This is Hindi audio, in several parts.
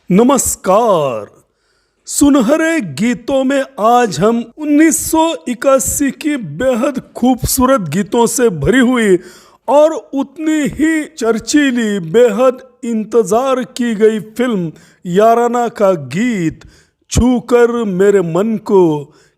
नमस्कार। सुनहरे गीतों में आज हम 1981 की बेहद खूबसूरत गीतों से भरी हुई और उतनी ही चर्चीली बेहद इंतजार की गई फिल्म याराना का गीत छू कर मेरे मन को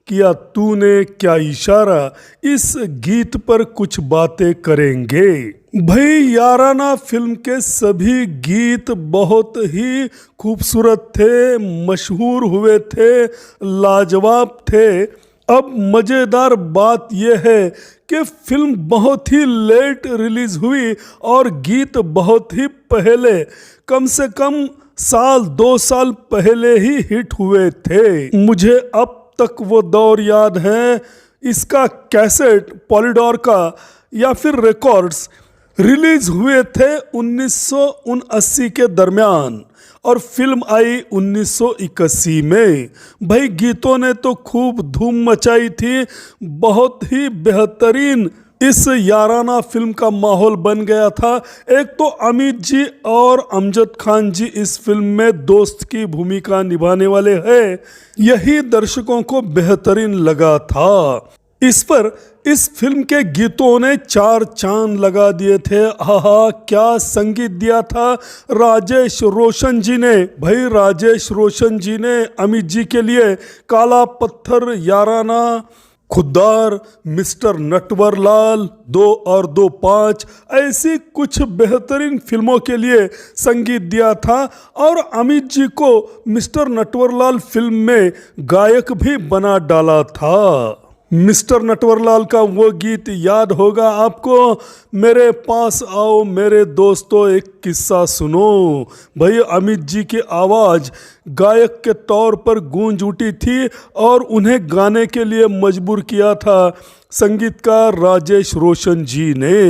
किया तूने क्या इशारा, इस गीत पर कुछ बातें करेंगे। भाई, याराना फिल्म के सभी गीत बहुत ही खूबसूरत थे, मशहूर हुए थे, लाजवाब थे। अब मज़ेदार बात यह है कि फिल्म बहुत ही लेट रिलीज हुई और गीत बहुत ही पहले, कम से कम साल 2 साल पहले ही हिट हुए थे। मुझे अब तक वो दौर याद है। इसका कैसेट पॉलीडोर का या फिर रिकॉर्ड्स रिलीज हुए थे 1979 के दरमियान और फिल्म आई 1981 में। भाई, गीतों ने तो खूब धूम मचाई थी, बहुत ही बेहतरीन इस याराना फिल्म का माहौल बन गया था। एक तो अमित जी और अमजद खान जी इस फिल्म में दोस्त की भूमिका निभाने वाले हैं, यही दर्शकों को बेहतरीन लगा था। इस फिल्म के गीतों ने 4 चांद लगा दिए थे। आहा, क्या संगीत दिया था राजेश रोशन जी ने। भाई, राजेश रोशन जी ने अमित जी के लिए काला पत्थर, याराना, खुद्दार, मिस्टर नटवरलाल, 2 और 2 5 ऐसी कुछ बेहतरीन फिल्मों के लिए संगीत दिया था और अमित जी को मिस्टर नटवरलाल फिल्म में गायक भी बना डाला था। मिस्टर नटवरलाल का वो गीत याद होगा आपको, मेरे पास आओ मेरे दोस्तों एक किस्सा सुनो। भाई, अमित जी की आवाज़ गायक के तौर पर गूंज उठी थी और उन्हें गाने के लिए मजबूर किया था संगीतकार राजेश रोशन जी ने।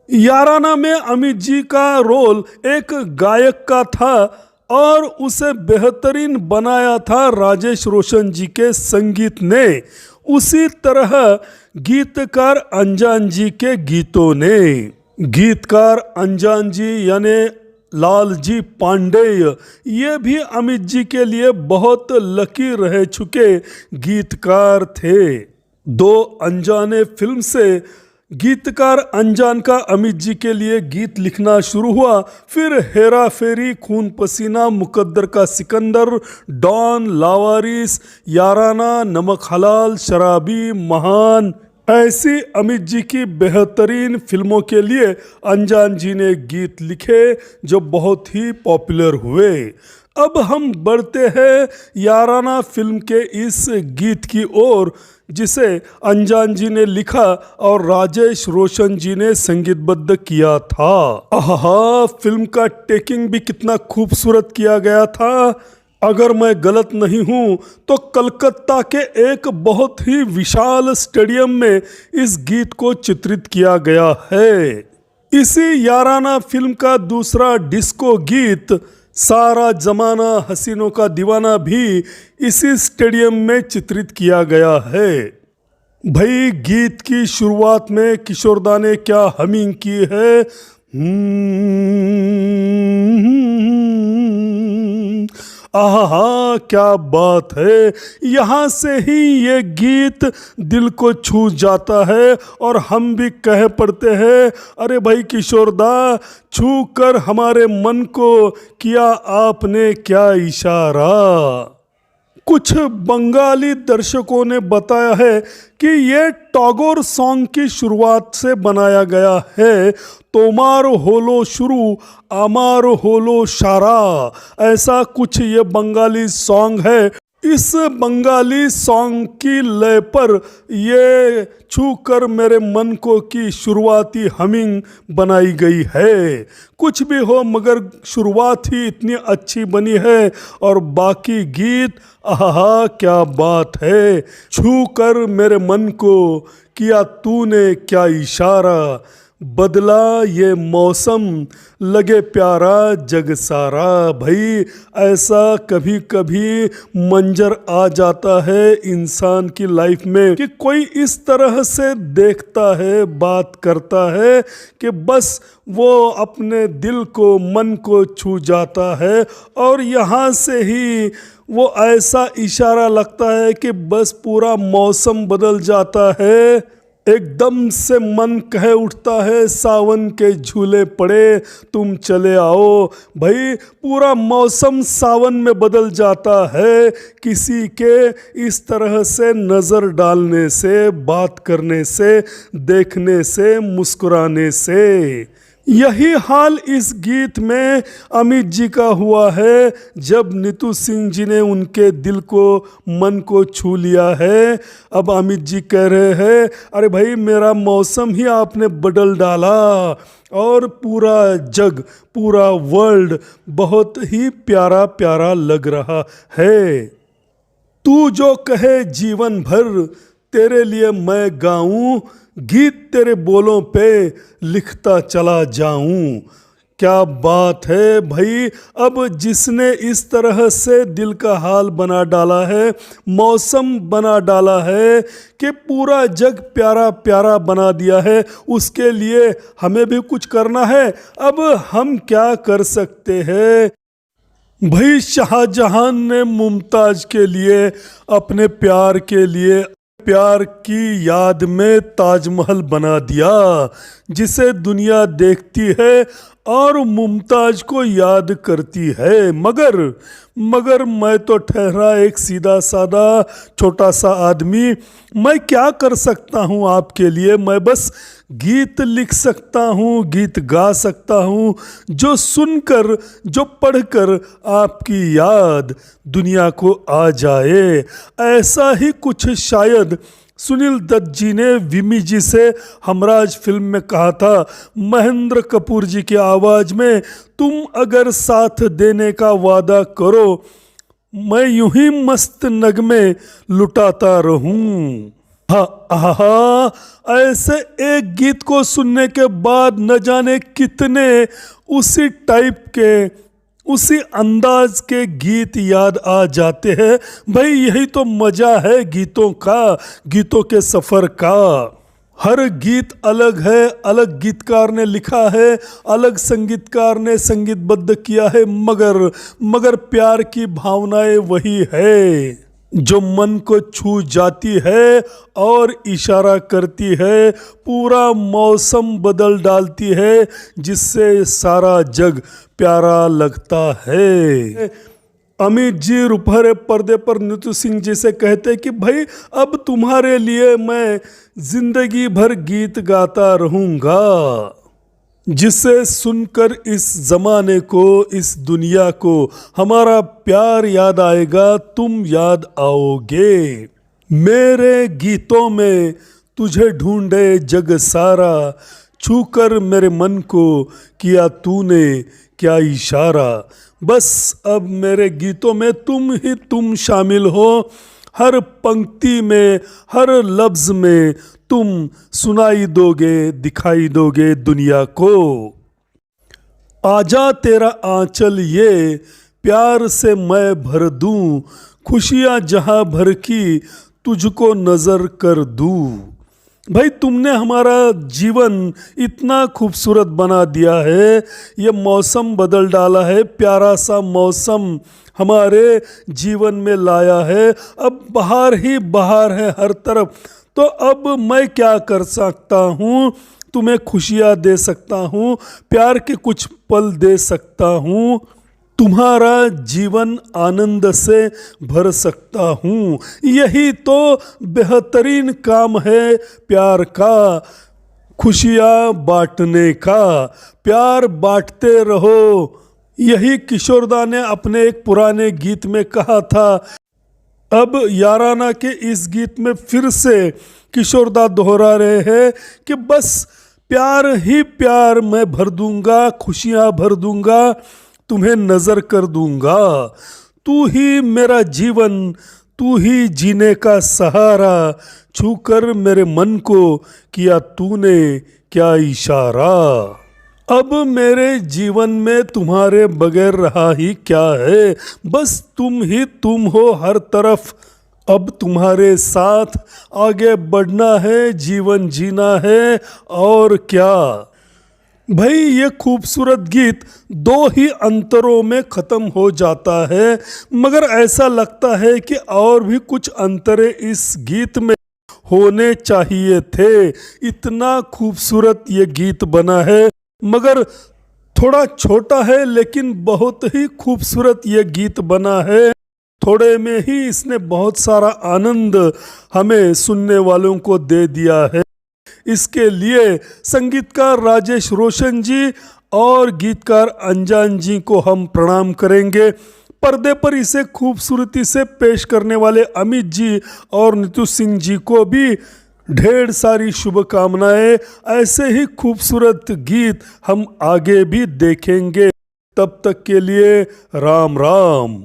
याराना में अमित जी का रोल एक गायक का था और उसे बेहतरीन बनाया था राजेश रोशन जी के संगीत ने। उसी तरह गीतकार अनजान जी के गीतों ने। गीतकार अनजान जी यानी लालजी पांडेय, ये भी अमित जी के लिए बहुत लकी रह चुके गीतकार थे। 2 अनजाने फिल्म से गीतकार अनजान का अमित जी के लिए गीत लिखना शुरू हुआ। फिर हेरा फेरी, खून पसीना, मुकद्दर का सिकंदर, डॉन, लावारिस, याराना, नमक हलाल, शराबी, महान, ऐसी अमित जी की बेहतरीन फिल्मों के लिए अनजान जी ने गीत लिखे जो बहुत ही पॉपुलर हुए। अब हम बढ़ते हैं याराना फिल्म के इस गीत की ओर जिसे अनजान जी ने लिखा और राजेश रोशन जी ने संगीतबद्ध किया था। आहा, फिल्म का टेकिंग भी कितना खूबसूरत किया गया था। अगर मैं गलत नहीं हूँ तो कलकत्ता के एक बहुत ही विशाल स्टेडियम में इस गीत को चित्रित किया गया है। इसी याराना फिल्म का दूसरा डिस्को गीत सारा जमाना हसीनों का दीवाना भी इसी स्टेडियम में चित्रित किया गया है। भाई, गीत की शुरुआत में किशोरदा ने क्या हमिंग की है। आहा, क्या बात है। यहाँ से ही ये गीत दिल को छू जाता है और हम भी कह पड़ते हैं, अरे भाई किशोरदा, छू कर हमारे मन को किया आपने क्या इशारा। कुछ बंगाली दर्शकों ने बताया है कि ये टैगोर सॉन्ग की शुरुआत से बनाया गया है। तोमार होलो शुरू, आमार होलो शारा, ऐसा कुछ ये बंगाली सॉन्ग है। इस बंगाली सॉन्ग की लय पर ये छू कर मेरे मन को की शुरुआती हमिंग बनाई गई है। कुछ भी हो मगर शुरुआत ही इतनी अच्छी बनी है और बाकी गीत, आहा क्या बात है। छू कर मेरे मन को किया तूने क्या इशारा। बदला ये मौसम, लगे प्यारा जग सारा। भाई ऐसा कभी कभी मंजर आ जाता है इंसान की लाइफ में कि कोई इस तरह से देखता है, बात करता है कि बस वो अपने दिल को, मन को छू जाता है और यहाँ से ही वो ऐसा इशारा लगता है कि बस पूरा मौसम बदल जाता है। एकदम से मन कह उठता है सावन के झूले पड़े तुम चले आओ। भाई पूरा मौसम सावन में बदल जाता है किसी के इस तरह से नज़र डालने से, बात करने से, देखने से, मुस्कुराने से। यही हाल इस गीत में अमित जी का हुआ है जब नीतू सिंह जी ने उनके दिल को, मन को छू लिया है। अब अमित जी कह रहे हैं अरे भाई मेरा मौसम ही आपने बदल डाला और पूरा जग, पूरा वर्ल्ड बहुत ही प्यारा प्यारा लग रहा है। तू जो कहे जीवन भर तेरे लिए मैं गाऊं, गीत तेरे बोलों पे लिखता चला जाऊं। क्या बात है भाई। अब जिसने इस तरह से दिल का हाल बना डाला है, मौसम बना डाला है कि पूरा जग प्यारा प्यारा बना दिया है, उसके लिए हमें भी कुछ करना है। अब हम क्या कर सकते हैं भाई। शाहजहां ने मुमताज के लिए, अपने प्यार के लिए, प्यार की याद में ताजमहल बना दिया जिसे दुनिया देखती है और मुमताज को याद करती है। मगर मैं तो ठहरा एक सीधा सादा छोटा सा आदमी। मैं क्या कर सकता हूँ आपके लिए। मैं बस गीत लिख सकता हूँ, गीत गा सकता हूँ जो सुनकर, जो पढ़कर आपकी याद दुनिया को आ जाए। ऐसा ही कुछ शायद सुनील दत्त जी ने विमी जी से हमराज फिल्म में कहा था, महेंद्र कपूर जी की आवाज़ में, तुम अगर साथ देने का वादा करो मैं यूं ही मस्त नगमे लुटाता रहूं। हाँ, ऐसे एक गीत को सुनने के बाद न जाने कितने उसी टाइप के, उसी अंदाज के गीत याद आ जाते हैं। भाई यही तो मज़ा है गीतों का, गीतों के सफ़र का। हर गीत अलग है, अलग गीतकार ने लिखा है, अलग संगीतकार ने संगीतबद्ध किया है, मगर प्यार की भावनाएं वही है जो मन को छू जाती है और इशारा करती है, पूरा मौसम बदल डालती है जिससे सारा जग प्यारा लगता है। अमित जी रुपहरे पर्दे पर नीतू सिंह जी से कहते कि भाई अब तुम्हारे लिए मैं जिंदगी भर गीत गाता रहूँगा जिसे सुनकर इस ज़माने को, इस दुनिया को हमारा प्यार याद आएगा, तुम याद आओगे। मेरे गीतों में तुझे ढूंढे जग सारा, छूकर मेरे मन को किया तूने क्या इशारा। बस अब मेरे गीतों में तुम ही तुम शामिल हो, हर पंक्ति में, हर लफ्ज़ में तुम सुनाई दोगे, दिखाई दोगे दुनिया को। आजा तेरा आंचल ये प्यार से मैं भर दूं, खुशियाँ जहाँ भर की तुझको नज़र कर दूं। भाई तुमने हमारा जीवन इतना खूबसूरत बना दिया है, ये मौसम बदल डाला है, प्यारा सा मौसम हमारे जीवन में लाया है। अब बाहर ही बाहर है हर तरफ, तो अब मैं क्या कर सकता हूँ, तुम्हें खुशियाँ दे सकता हूँ, प्यार के कुछ पल दे सकता हूँ, तुम्हारा जीवन आनंद से भर सकता हूँ। यही तो बेहतरीन काम है प्यार का, खुशियाँ बांटने का। प्यार बांटते रहो, यही किशोरदा ने अपने एक पुराने गीत में कहा था। अब याराना के इस गीत में फिर से किशोरदा दोहरा रहे हैं कि बस प्यार ही प्यार मैं भर दूंगा, खुशियाँ भर दूंगा, तुम्हें नज़र कर दूंगा। तू ही मेरा जीवन, तू ही जीने का सहारा, छू कर मेरे मन को किया तूने क्या इशारा। अब मेरे जीवन में तुम्हारे बगैर रहा ही क्या है, बस तुम ही तुम हो हर तरफ। अब तुम्हारे साथ आगे बढ़ना है, जीवन जीना है और क्या। भाई ये खूबसूरत गीत दो ही अंतरों में ख़त्म हो जाता है, मगर ऐसा लगता है कि और भी कुछ अंतरे इस गीत में होने चाहिए थे। इतना खूबसूरत ये गीत बना है, मगर थोड़ा छोटा है लेकिन बहुत ही खूबसूरत ये गीत बना है। थोड़े में ही इसने बहुत सारा आनंद हमें सुनने वालों को दे दिया है। इसके लिए संगीतकार राजेश रोशन जी और गीतकार अनजान जी को हम प्रणाम करेंगे। पर्दे पर इसे खूबसूरती से पेश करने वाले अमित जी और नीतू सिंह जी को भी ढेर सारी शुभकामनाएं। ऐसे ही खूबसूरत गीत हम आगे भी देखेंगे। तब तक के लिए राम राम।